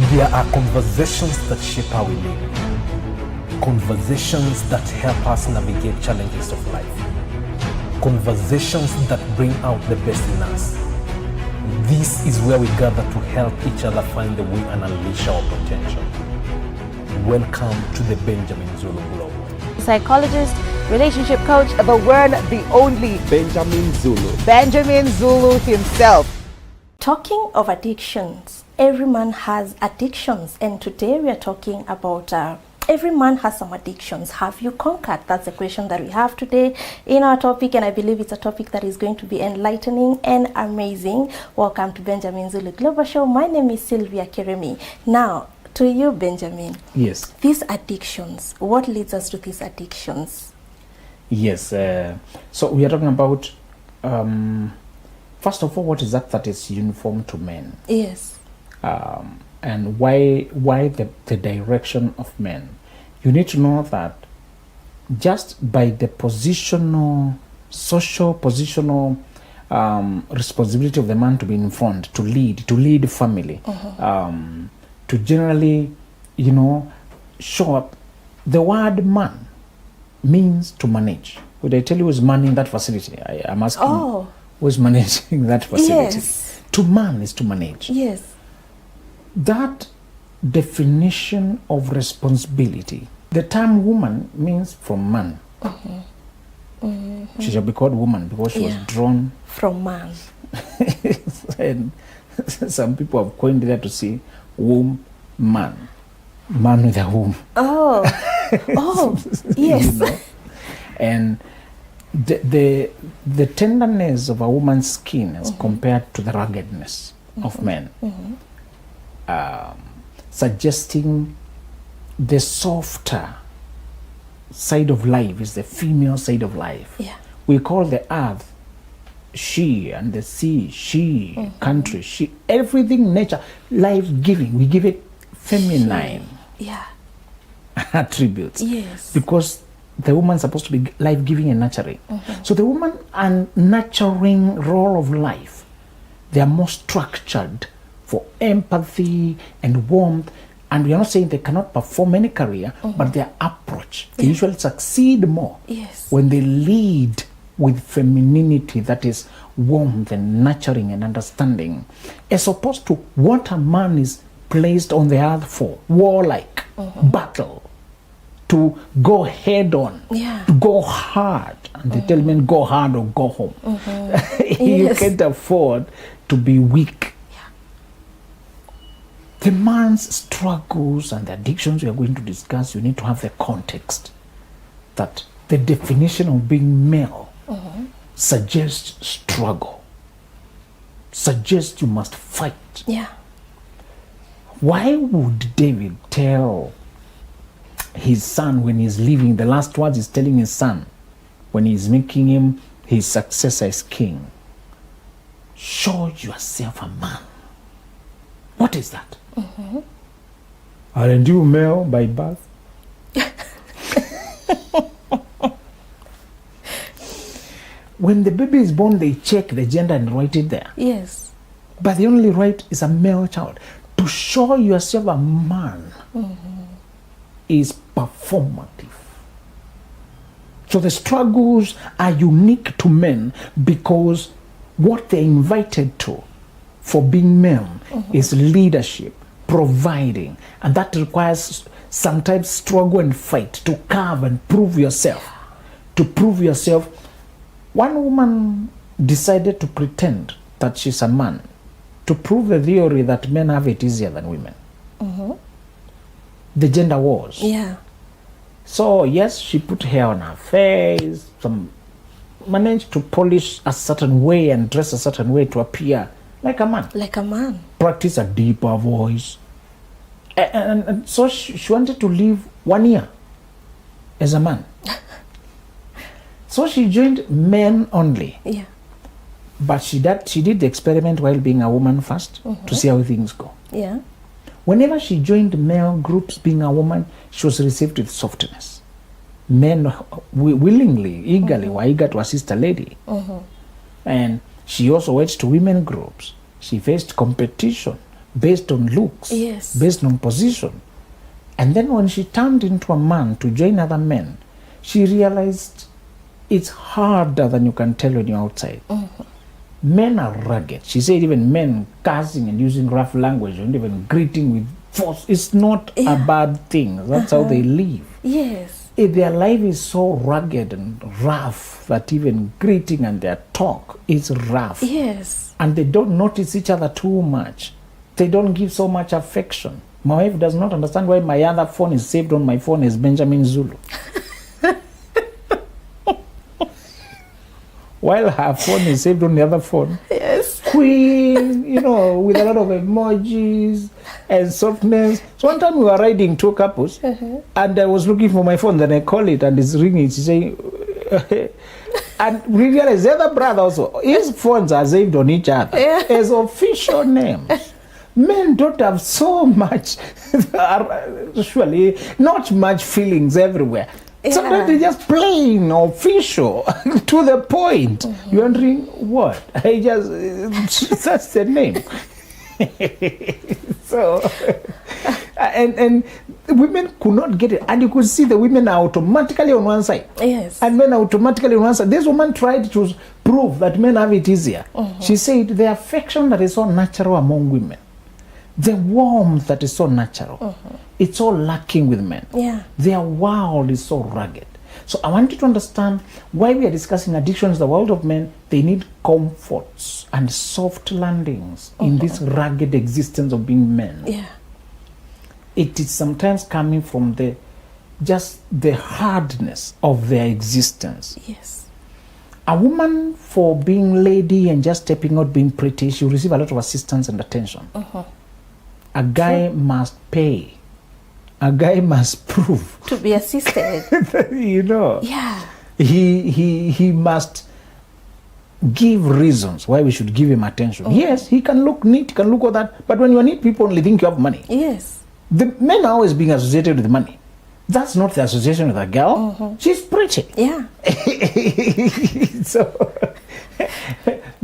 There are conversations that shape how we live. Conversations that help us navigate challenges of life. Conversations that bring out the best in us. This is where we gather to help each other find the way and unleash our potential. Welcome to the Benjamin Zulu Globe. Psychologist, relationship coach, the one, the only Benjamin Zulu. Benjamin Zulu himself. Talking of addictions, every man has addictions, and today we are talking about every man has some addictions. Have you conquered? That's the question that we have today in our topic, and I believe it's a topic that is going to be enlightening and amazing. Welcome to Benjamin Zulu Global Show. My name is Sylvia Keremi. Now, to you, Benjamin. Yes. These addictions, what leads us to these addictions? Yes. So we are talking about, first of all, what is that is uniform to men? Yes. And why the direction of men? You need to know that just by the social positional responsibility of the man to be in front, to lead family, to generally, show up. The word man means to manage. Would I tell you who's manning that facility? I'm asking who's managing that facility? Yes. To man is to manage. Yes. That definition of responsibility, the term woman means from man. She shall be called woman because she was drawn from man. And some people have coined that to say womb man with a womb. Yes. And the tenderness of a woman's skin as compared to the ruggedness of men, suggesting the softer side of life is the female side of life. Yeah. We call the earth she, and the sea she, country she, everything, nature, life-giving. We give it feminine attributes. Yes. Because the woman's supposed to be life-giving and nurturing. So the woman and nurturing role of life, they are more structured for empathy and warmth. And we are not saying they cannot perform any career, but their approach, they usually succeed more when they lead with femininity, that is warmth and nurturing and understanding, as opposed to what a man is placed on the earth for, warlike, battle, to go head on, to go hard. And they tell men, go hard or go home. You can't afford to be weak. The man's struggles and the addictions we are going to discuss, you need to have the context that the definition of being male suggests struggle, suggests you must fight. Yeah. Why would David tell his son when he's leaving, the last words he's telling his son when he's making him his successor as king? Show yourself a man. What is that? Aren't you male by birth? When the baby is born, they check the gender and write it there. Yes. But the only right is a male child. To show yourself a man is performative. So the struggles are unique to men because what they're invited to for being male is leadership, providing, and that requires sometimes struggle and fight to carve and prove yourself. To prove yourself, one woman decided to pretend that she's a man to prove the theory that men have it easier than women. The gender wars. Yeah. So yes, she put hair on her face, managed to polish a certain way and dress a certain way to appear like a man. Like a man. Practice a deeper voice. And so she wanted to live 1 year as a man. So she joined men only. Yeah. But she did the experiment while being a woman first to see how things go. Yeah. Whenever she joined male groups being a woman, she was received with softness. Men willingly, eagerly were eager to assist a lady. And she also went to women groups. She faced competition based on looks, Yes. based on position. And then when she turned into a man to join other men, she realized it's harder than you can tell when you're outside. Men are rugged. She said even men cursing and using rough language and even greeting with force. It's not a bad thing. That's how they live. Yes. If their life is so rugged and rough that even greeting and their talk is rough. Yes. And they don't notice each other too much. They don't give so much affection. My wife does not understand why my other phone is saved on my phone as Benjamin Zulu. While her phone is saved on the other phone. Yes. Queen, you know, with a lot of emojis and softness. So one time we were riding two couples, and I was looking for my phone. Then I call it, and it's ringing. She's saying, and we realized the other brother also, his phones are saved on each other as official names. Men don't have so much, usually, not much feelings everywhere. Sometimes they just plain official to the point. You're wondering what? That's the name. So, and women could not get it. And you could see the women are automatically on one side. Yes. And men are automatically on one side. This woman tried to prove that men have it easier. She said the affection that is so natural among women, the warmth that is so natural, it's all lacking with men. Yeah. Their world is so rugged. So I want you to understand why we are discussing addictions, the world of men. They need comforts and soft landings in this rugged existence of being men. Yeah. It is sometimes coming from the hardness of their existence. Yes. A woman, for being lady and just stepping out being pretty, she will receive a lot of assistance and attention. A guy must pay. A guy must prove To be assisted. you know. Yeah. He must give reasons why we should give him attention. Yes, he can look neat, can look all that, but when you are neat, people only think you have money. Yes. The men are always being associated with money. That's not the association with a girl. She's pretty. Yeah. So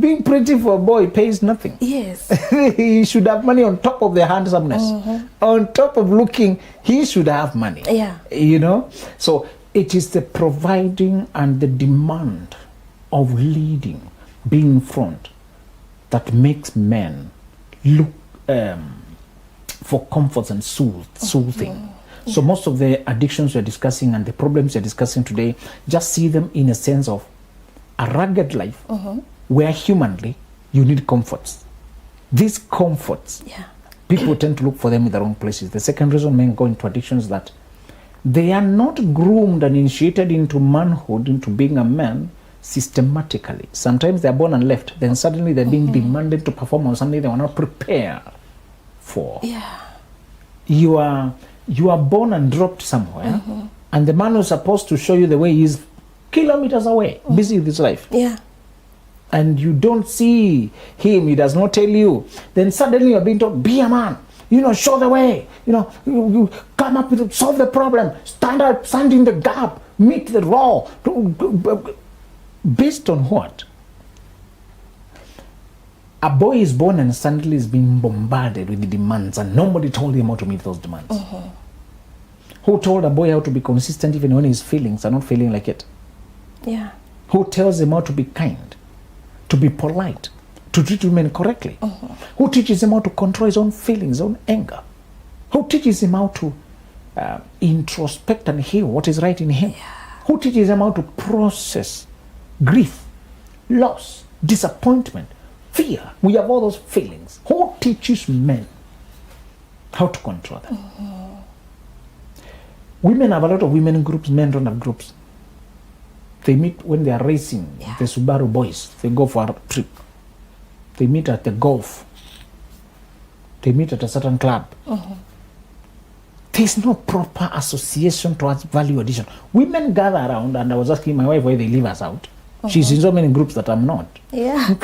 being pretty for a boy pays nothing. Yes. He should have money on top of the handsomeness. On top of looking, he should have money. Yeah. You know? So it is the providing and the demand of leading, being in front, that makes men look for comforts and soothing. So most of the addictions we're discussing and the problems we're discussing today, just see them in a sense of a rugged life where humanly you need comforts. These comforts, people tend to look for them in the wrong places. The second reason men go into addictions is that they are not groomed and initiated into manhood, into being a man systematically. Sometimes they're born and left, then suddenly they're being demanded to perform on something they were not prepared for. Yeah. You are born and dropped somewhere, and the man who's supposed to show you the way is kilometers away, busy with his life. Yeah. And you don't see him, he does not tell you. Then suddenly you're being told, be a man, show the way, you come up with, solve the problem, stand up, stand in the gap, meet the raw. Based on what? A boy is born and suddenly is being bombarded with the demands, and nobody told him how to meet those demands. Who told a boy how to be consistent even when his feelings are not feeling like it? Yeah. Who tells him how to be kind, to be polite, to treat women correctly? Who teaches him how to control his own feelings, his own anger? Who teaches him how to introspect and heal what is right in him? Who teaches him how to process grief, loss, disappointment, fear? We have all those feelings. Who teaches men how to control them? Women have a lot of women groups, men don't have groups. They meet when they are racing, the Subaru boys. They go for a trip. They meet at the golf. They meet at a certain club. There's no proper association towards value addition. Women gather around, and I was asking my wife why they leave us out. She's in so many groups that I'm not. Yeah.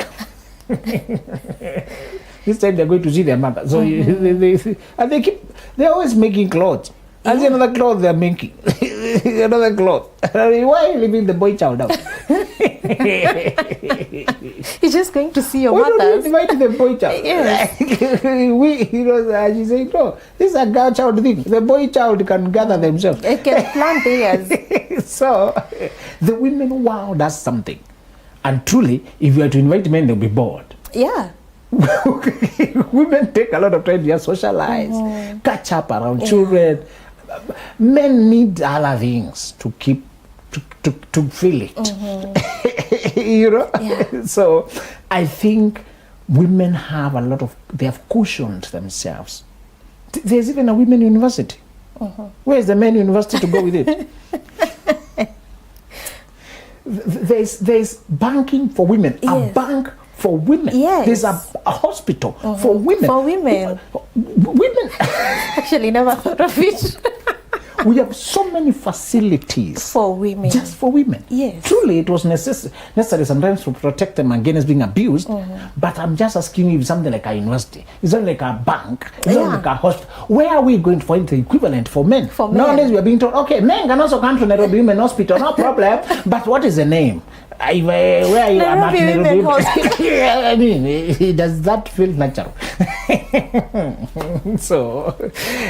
This time they're going to see their mother. So they're always making clothes. And another cloth they're making. Another cloth. Why are you leaving the boy child out? You're just going to see your Why don't mothers. you invite the boy child? Yes. She said, no, this is a girl child thing. The boy child can gather themselves. They can plan theirs. So the women, wow, that's something. And truly, if you are to invite men, they'll be bored. Yeah. Women take a lot of time to just socialize, catch up around children. Men need other things to keep to feel it. You know? Yeah. So I think women have a lot of, they have cushioned themselves. There's even a women university. Where's the men university to go with it? There's banking for women, Yes. a bank for women. Yes. There's a hospital for women. For women. Women. Actually, never thought of it. We have so many facilities For women. just for women. Yes. Truly, it was necessary sometimes to protect them against being abused. But I'm just asking you, something like a university, it's not like a bank, it's not Yeah. like a hospital. Where are we going to find the equivalent for men? For men. Nowadays, we are being told, okay, men can also come to Nairobi Women Hospital, no problem. But what is the name? Where are you? I'm at Nairobi Women Hospital. I mean, does that feel natural? So,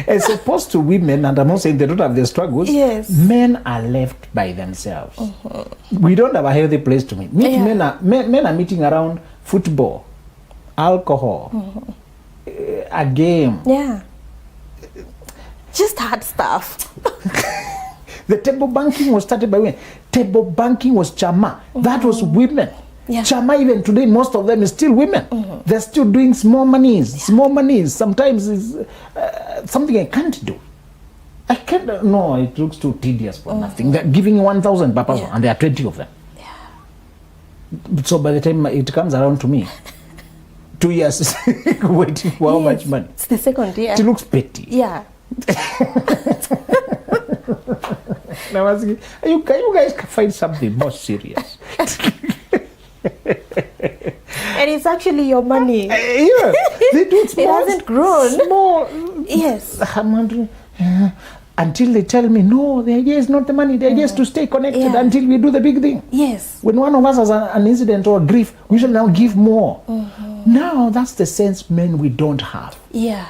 as opposed to women, and I'm not saying they don't have their struggles, Yes. men are left by themselves. We don't have a healthy place to meet. Yeah. Men are meeting around football, alcohol, a game. Yeah. Just hard stuff. The table banking was started by women. Table banking was chama. That was women. Yeah. Chama, even today, most of them is still women. They're still doing small monies. Small monies sometimes is something I can't do. I can't. No, it looks too tedious for nothing. They're giving 1,000 per person, and there are 20 of them. So by the time it comes around to me, 2 years waiting for how much money? It's the second year. It looks petty. Yeah. And I'm asking, can you guys find something more serious? And it's actually your money. Yeah, they do it small. It hasn't grown. Small. Yes. I'm wondering, until they tell me, no, the idea is not the money. The idea is to stay connected Yeah. until we do the big thing. Yes. When one of us has an incident or a grief, we should now give more. Now, that's the sense men we don't have. Yeah.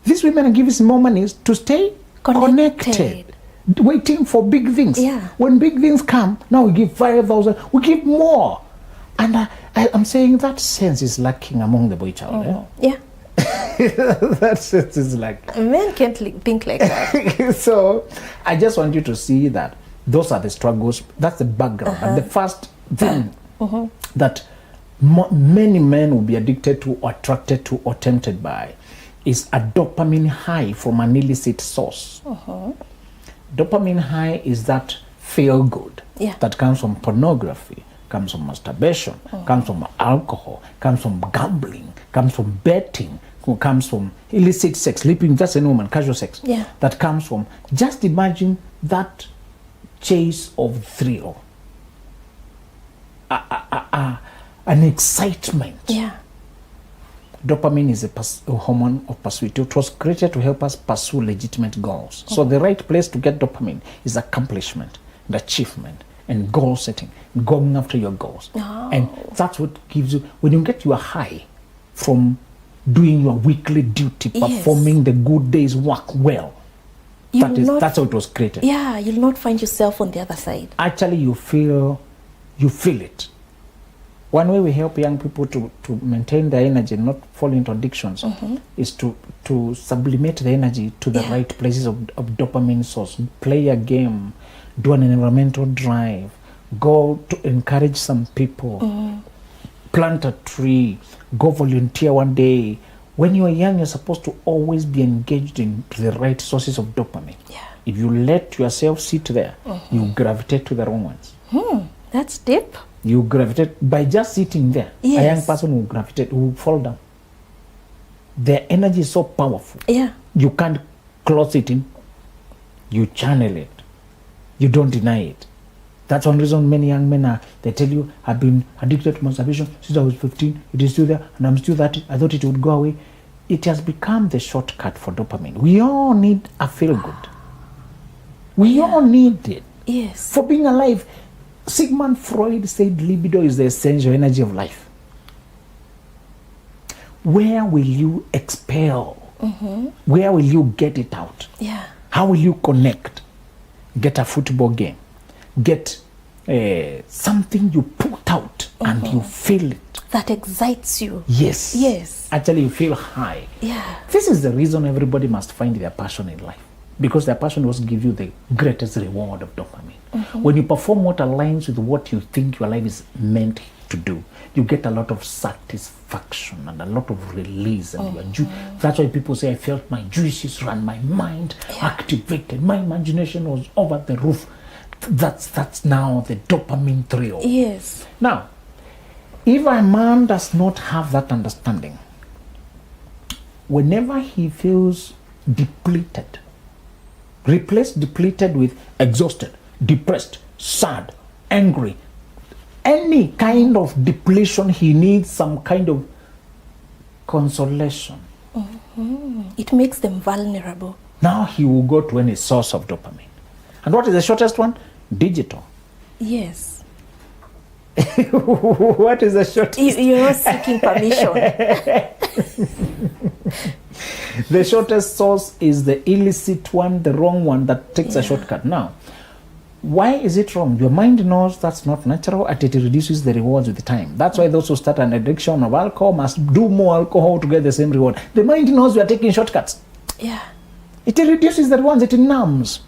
These women are giving more money to stay connected. Waiting for big things. Yeah. When big things come, now we give 5,000, we give more. And I'm saying that sense is lacking among the boy child. Yeah. That sense is like. Men can't think like that. So I just want you to see that those are the struggles. That's the background. And the first thing that many men will be addicted to, or attracted to, or tempted by is a dopamine high from an illicit source. Dopamine high is that feel good that comes from pornography, comes from masturbation, comes from alcohol, comes from gambling, comes from betting, comes from illicit sex, sleeping, that's a woman, casual sex. Yeah. That comes from, just imagine that chase of thrill, an excitement. Yeah. Dopamine is a hormone of pursuit. It was created to help us pursue legitimate goals. So the right place to get dopamine is accomplishment and achievement and goal setting, going after your goals. And that's what gives you, when you get your high from doing your weekly duty, performing the good day's work well, that's how it was created. Yeah, you'll not find yourself on the other side. Actually, you feel it. One way we help young people to maintain their energy and not fall into addictions is to sublimate the energy to the right places of dopamine source. Play a game, do an environmental drive, go to encourage some people, plant a tree, go volunteer one day. When you're young, you're supposed to always be engaged in the right sources of dopamine. Yeah. If you let yourself sit there, you gravitate to the wrong ones. That's deep. You gravitate by just sitting there. Yes. A young person will gravitate, will fall down. Their energy is so powerful. Yeah. You can't close it in. You channel it. You don't deny it. That's one reason many young men they tell you, I've been addicted to masturbation since I was 15. It is still there, and I'm still 30. I thought it would go away. It has become the shortcut for dopamine. We all need a feel good. We all need it. Yes. For being alive, Sigmund Freud said libido is the essential energy of life. Where will you expel? Where will you get it out? Yeah. How will you connect? Get a football game. Get something you put out and you feel it. That excites you. Yes. Yes. Actually, you feel high. Yeah. This is the reason everybody must find their passion in life. Because their passion will give you the greatest reward of dopamine. When you perform what aligns with what you think your life is meant to do, you get a lot of satisfaction and a lot of release. And that's why people say, I felt my juices run, my mind activated, my imagination was over the roof. That's now the dopamine thrill. Yes. Now, if a man does not have that understanding, whenever he feels depleted, replace depleted with exhausted, depressed, sad, angry, any kind of depletion, he needs some kind of consolation. It makes them vulnerable. Now he will go to any source of dopamine. And what is the shortest one? Digital. Yes. What is the shortest? You're not seeking permission. The shortest source is the illicit one, the wrong one that takes a shortcut. Now, why is it wrong? Your mind knows that's not natural and it reduces the rewards with time. That's why those who start an addiction of alcohol must do more alcohol to get the same reward. The mind knows we are taking shortcuts. Yeah. It reduces the rewards, it numbs.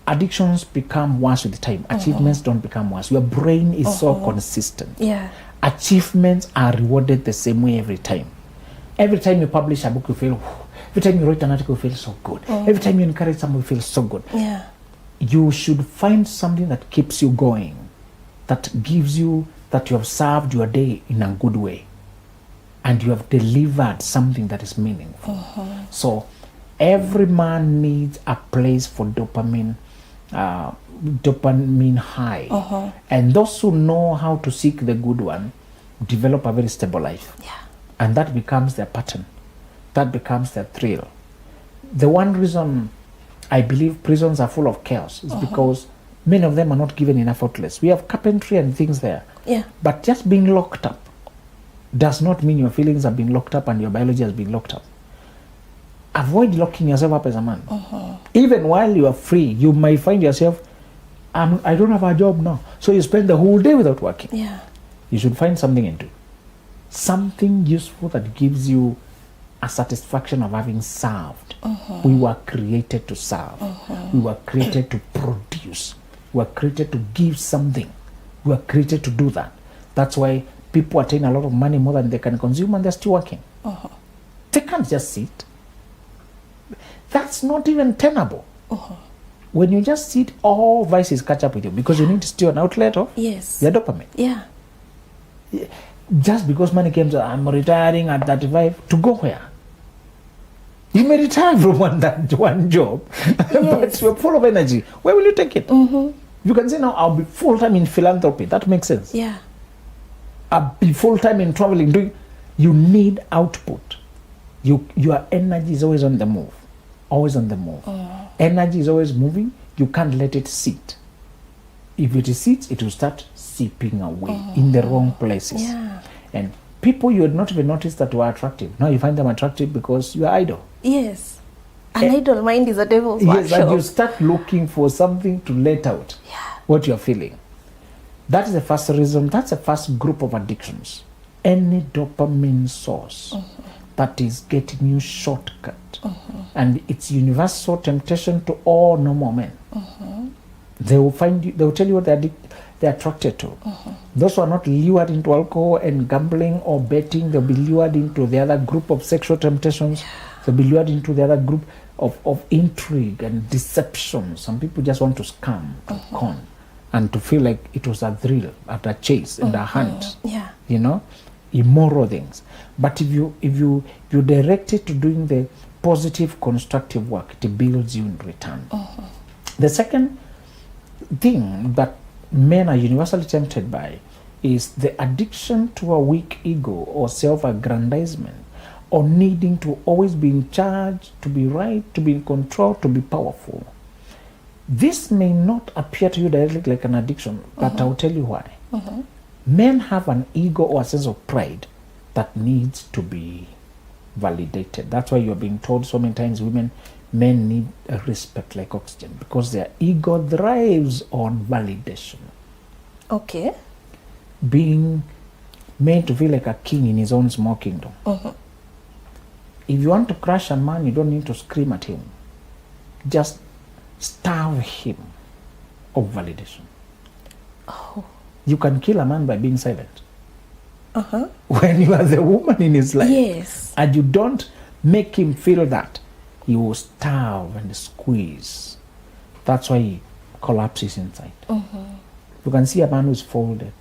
Addictions become worse with time. Achievements don't become worse. Your brain is so consistent. Yeah. Achievements are rewarded the same way every time. Every time you publish a book, you feel, every time you write an article, you feel so good. Every time you encourage someone, you feel so good. Yeah. You should find something that keeps you going, that gives you, that you have served your day in a good way, and you have delivered something that is meaningful. So every man needs a place for dopamine high. And those who know how to seek the good one develop a very stable life. Yeah. And that becomes their pattern. That becomes their thrill. The one reason I believe prisons are full of chaos is because many of them are not given enough outlets. We have carpentry and things there. Yeah. But just being locked up does not mean your feelings have been locked up and your biology has been locked up. Avoid locking yourself up as a man. Even while you are free, you might find yourself, I don't have a job now. So you spend the whole day without working. Yeah. You should find something into. Something useful that gives you a satisfaction of having served. We were created to serve. We were created to produce. We were created to give something. We were created to do that. That's why people attain a lot of money more than they can consume and they're still working. They can't just sit. That's not even tenable. When you just sit, all vices catch up with you because you need still an outlet of your dopamine. Yeah. Just because money comes, I'm retiring at 35, to go where? You may retire from one job, but you're full of energy. Where will you take it? You can say now, I'll be full-time in philanthropy. That makes sense. Yeah. I'll be full-time in traveling. You need output. Your energy is always on the move. Always on the move. Energy is always moving. You can't let it sit. If it sits, it will start seeping away in the wrong places. Yeah. And people you had not even noticed that were attractive. Now you find them attractive because you are idle. Yes. An idle mind is a devil's Yes, workshop. and you start looking for something to let out what you're feeling. That is the first reason. That's the first group of addictions. Any dopamine source that is getting you shortcut. And it's universal temptation to all normal men. They will find you, they will tell you what they're attracted to. Those who are not lured into alcohol and gambling or betting, they'll be lured into the other group of sexual temptations. They'll be lured into the other group of intrigue and deception. Some people just want to scam, to con, and to feel like it was a thrill, at a chase and a hunt. You know, immoral things. But if you direct it to doing the positive, constructive work, it builds you in return. The second thing that men are universally tempted by is the addiction to a weak ego or self-aggrandizement, or needing to always be in charge, to be right, to be in control, to be powerful. This may not appear to you directly like an addiction, but I'll tell you why. Men have an ego or a sense of pride that needs to be validated. That's why you're being told so many times men need a respect like oxygen, because their ego thrives on validation. Okay. Being made to feel like a king in his own small kingdom. If you want to crush a man, you don't need to scream at him. Just starve him of validation. You can kill a man by being silent. When you are the woman in his life, Yes. and you don't make him feel that, he will starve and squeeze. That's why he collapses inside. You can see a man who's folded,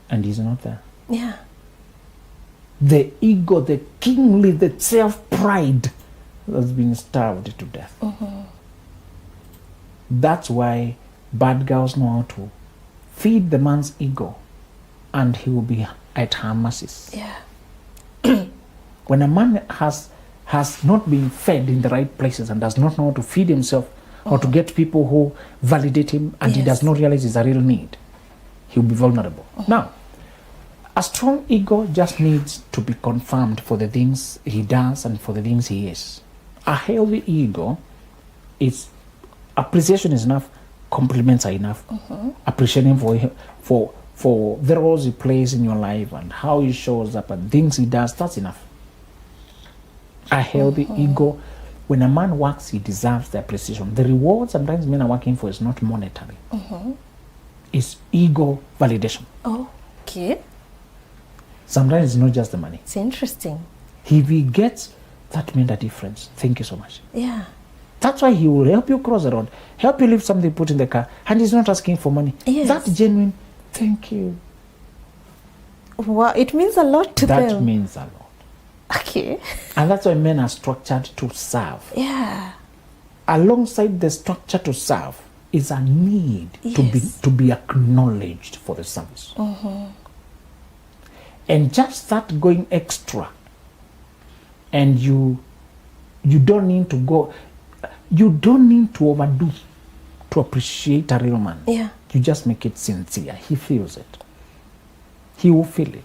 and he's not there. Yeah. The ego, the kingly, the self-pride has been starved to death. That's why bad girls know how to feed the man's ego, and he will be at her mercies. Yeah. When a man has not been fed in the right places and does not know how to feed himself or to get people who validate him, and he Yes. does not realize it's a real need, he'll be vulnerable. Now, a strong ego just needs to be confirmed for the things he does and for the things he is. A healthy ego is appreciation is enough, compliments are enough. Appreciate him for the roles he plays in your life and how he shows up and things he does, that's enough. A healthy ego, when a man works, he deserves the appreciation. The reward sometimes men are working for is not monetary. It's ego validation. Okay. Sometimes it's not just the money. It's interesting. If he gets that made a difference, thank you so much. Yeah. That's why he will help you cross the road, help you lift something, put in the car, and he's not asking for money. Yes. That genuine, thank you. Wow, it means a lot to That them. means a lot. Okay. And that's why men are structured to serve. Yeah. Alongside the structure to serve is a need Yes. to be acknowledged for the service. And just that going extra, and you don't need to go, you don't need to overdo to appreciate a real man. Yeah. You just make it sincere. He feels it. He will feel it.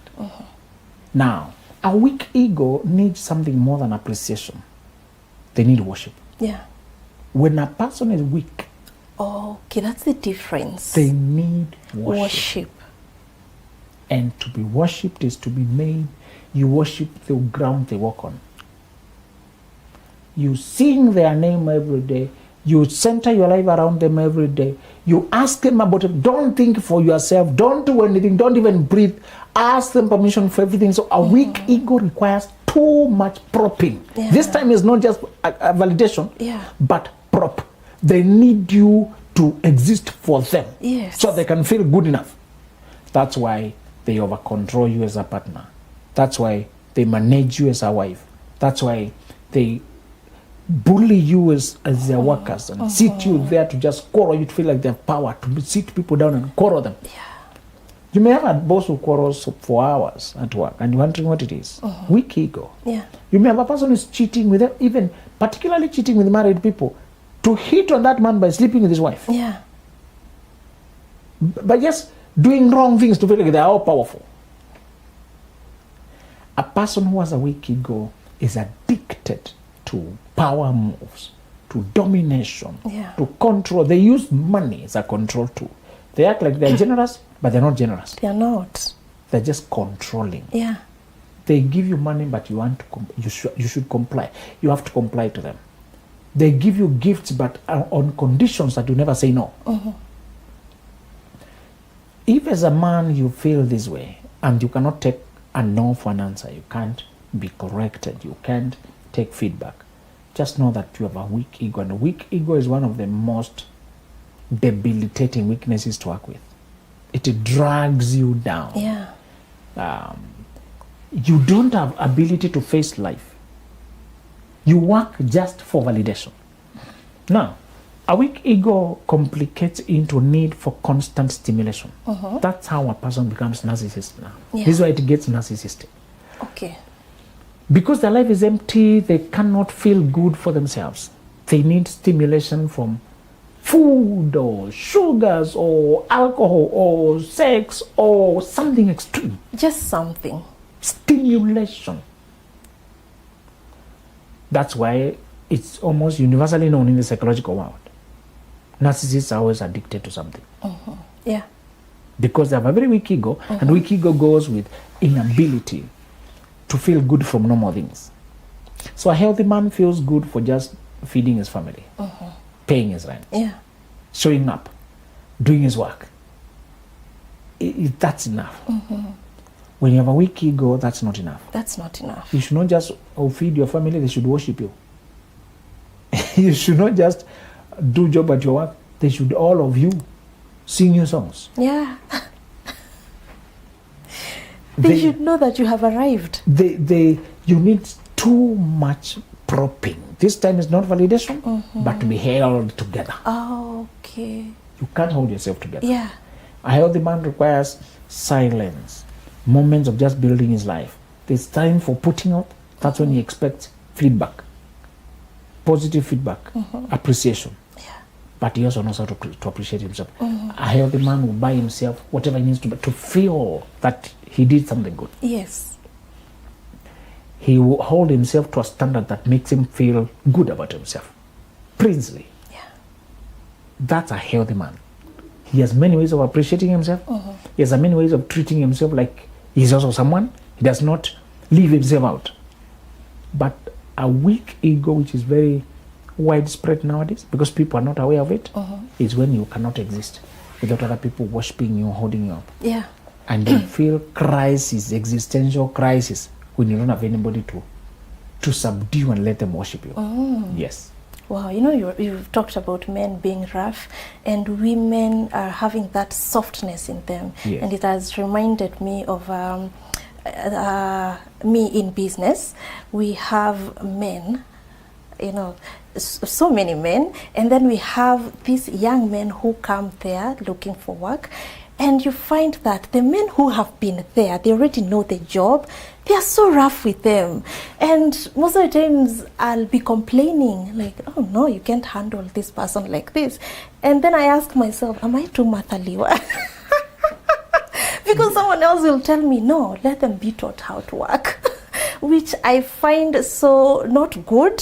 Now, a weak ego needs something more than appreciation. They need worship. Yeah. When a person is weak, Okay, that's the difference. they need worship. Worship. And to be worshipped is to be made. You worship the ground they walk on. You sing their name every day. You center your life around them every day. You ask them about it. Don't think for yourself. Don't do anything. Don't even breathe. Ask them permission for everything. So a weak ego requires too much propping. Yeah. This time is not just a validation, Yeah. but prop. They need you to exist for them. Yes. So they can feel good enough. That's why they over control you as a partner. That's why they manage you as a wife. That's why they bully you as their workers and sit you there to just quarrel you, to feel like they have power to sit people down and quarrel them. Yeah. You may have a boss who quarrels for hours at work and you're wondering what it is. Weak ego. Yeah. You may have a person who's cheating with them, even particularly cheating with married people, to hit on that man by sleeping with his wife. Yeah. By just doing wrong things to feel like they are all powerful. A person who has a weak ego is addicted to power moves, to domination, Yeah. to control. They use money as a control tool. They act like they're generous, but they're not generous. They're not. They're just controlling. Yeah. They give you money, but you want to you should comply. You have to comply to them. They give you gifts, but on conditions that you never say no. If as a man you feel this way and you cannot take a no for an answer, you can't be corrected, you can't take feedback, just know that you have a weak ego. And a weak ego is one of the most debilitating weaknesses to work with. It drags you down. Yeah. You don't have ability to face life. You work just for validation. Now, a weak ego complicates into need for constant stimulation. That's how a person becomes narcissistic now. Yeah. This is why it gets narcissistic. Okay. Because their life is empty, they cannot feel good for themselves. They need stimulation from food or sugars or alcohol or sex or something extreme. Just something. Stimulation. That's why it's almost universally known in the psychological world. Narcissists are always addicted to something. Yeah. Because they have a very weak ego, and weak ego goes with inability to feel good from normal things. So a healthy man feels good for just feeding his family, paying his rent, showing up, doing his work. That's enough. When you have a weak ego, that's not enough. That's not enough. You should not just feed your family, they should worship you. You should not just do job at your work, they should, all of you, sing your songs. Yeah. They should know that you have arrived. You need too much propping. This time is not validation, but to be held together. Oh, okay. You can't hold yourself together. Yeah. A healthy man requires silence, moments of just building his life. There's time for putting out. That's when he expects feedback, positive feedback, appreciation. Yeah. But he also knows how to appreciate himself. A healthy man will buy himself whatever he needs to feel that he did something good. Yes. He will hold himself to a standard that makes him feel good about himself. Princely. Yeah. That's a healthy man. He has many ways of appreciating himself. He has many ways of treating himself like he's also someone. He does not leave himself out. But a weak ego, which is very widespread nowadays, because people are not aware of it, is when you cannot exist without other people worshiping you, holding you up. Yeah. And you feel crisis, existential crisis, when you don't have anybody to subdue and let them worship you. Yes. Wow, you know, you've talked about men being rough and women are having that softness in them. Yes. And it has reminded me of me in business. We have men, you know, so many men, and then we have these young men who come there looking for work. And you find that the men who have been there, they already know the job. They are so rough with them. And most of the times I'll be complaining, like, oh no, you can't handle this person like this. And then I ask myself, am I too mathaliwa? Because someone else will tell me, no, let them be taught how to work. Which I find so not good.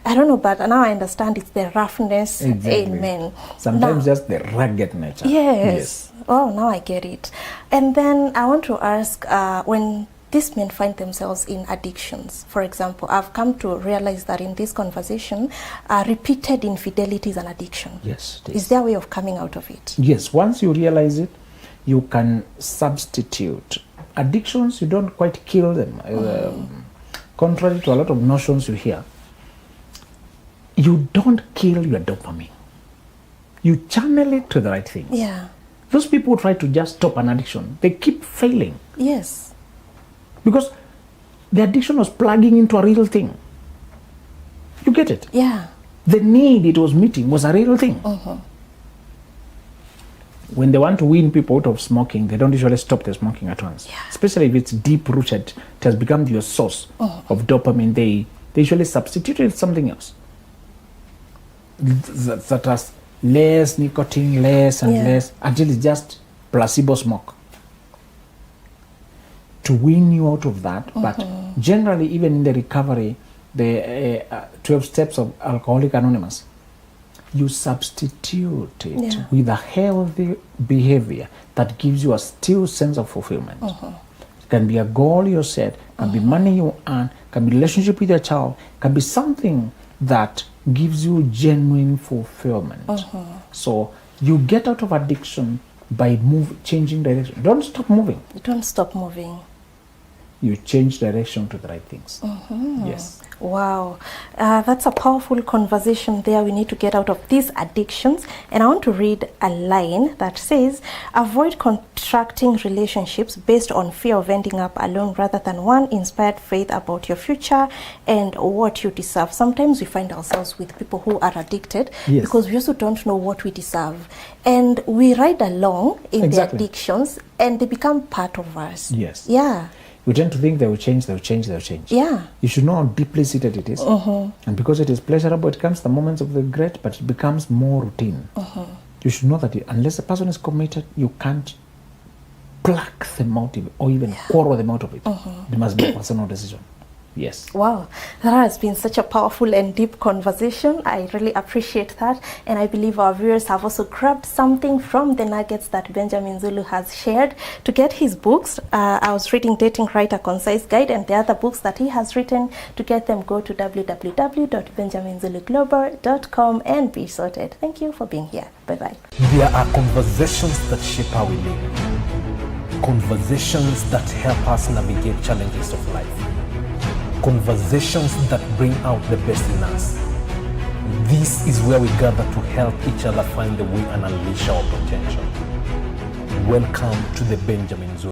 I don't know, but now I understand it's the roughness in men. Sometimes just the rugged nature. Yes. Oh, now I get it. And then I want to ask, when these men find themselves in addictions, for example, I've come to realize that in this conversation, repeated infidelity is an addiction. Yes. Is there a way of coming out of it? Yes. Once you realize it, you can substitute. Addictions, you don't quite kill them. Contrary to a lot of notions you hear, you don't kill your dopamine. You channel it to the right things. Yeah. Those people who try to just stop an addiction, they keep failing. Yes. Because the addiction was plugging into a real thing. You get it? Yeah. The need it was meeting was a real thing. When they want to win people out of smoking, they don't usually stop the smoking at once. Yeah. Especially if it's deep-rooted, it has become your source of dopamine. They usually substitute it with something else. That has less nicotine, less and less, until it's just placebo smoke. To win you out of that, but generally, even in the recovery, the 12 steps of Alcoholic Anonymous, you substitute it with a healthy behavior that gives you a still sense of fulfillment. It can be a goal you set, can be money you earn, can be relationship with your child, can be something that gives you genuine fulfillment. So you get out of addiction by changing direction. Don't stop moving. Don't stop moving. You change direction to the right things. Yes. Wow, that's a powerful conversation there. We need to get out of these addictions. And I want to read a line that says, avoid contracting relationships based on fear of ending up alone rather than one inspired faith about your future and what you deserve. Sometimes we find ourselves with people who are addicted because we also don't know what we deserve. And we ride along in the addictions and they become part of us. Yes. Yeah. We tend to think they will change, they'll change, they'll change. Yeah. You should know how deeply seated it is. And because it is pleasurable, it comes the moments of regret, but it becomes more routine. You should know that unless the person is committed, you can't pluck them out or even quarrel them out of it. It must be a personal decision. Yes. Wow, that has been such a powerful and deep conversation. I really appreciate that, and I believe our viewers have also grabbed something from the nuggets that Benjamin Zulu has shared. To get his books, I was reading Dating Right, A Concise Guide, and the other books that he has written. To get them, go to www.benjaminzuluglobal.com and be sorted. Thank you for being here. Bye-bye. There are conversations that shape how we live. Conversations that help us navigate challenges of life. Conversations that bring out the best in us. This is where we gather to help each other find the way and unleash our potential. Welcome to the Benjamin Zone.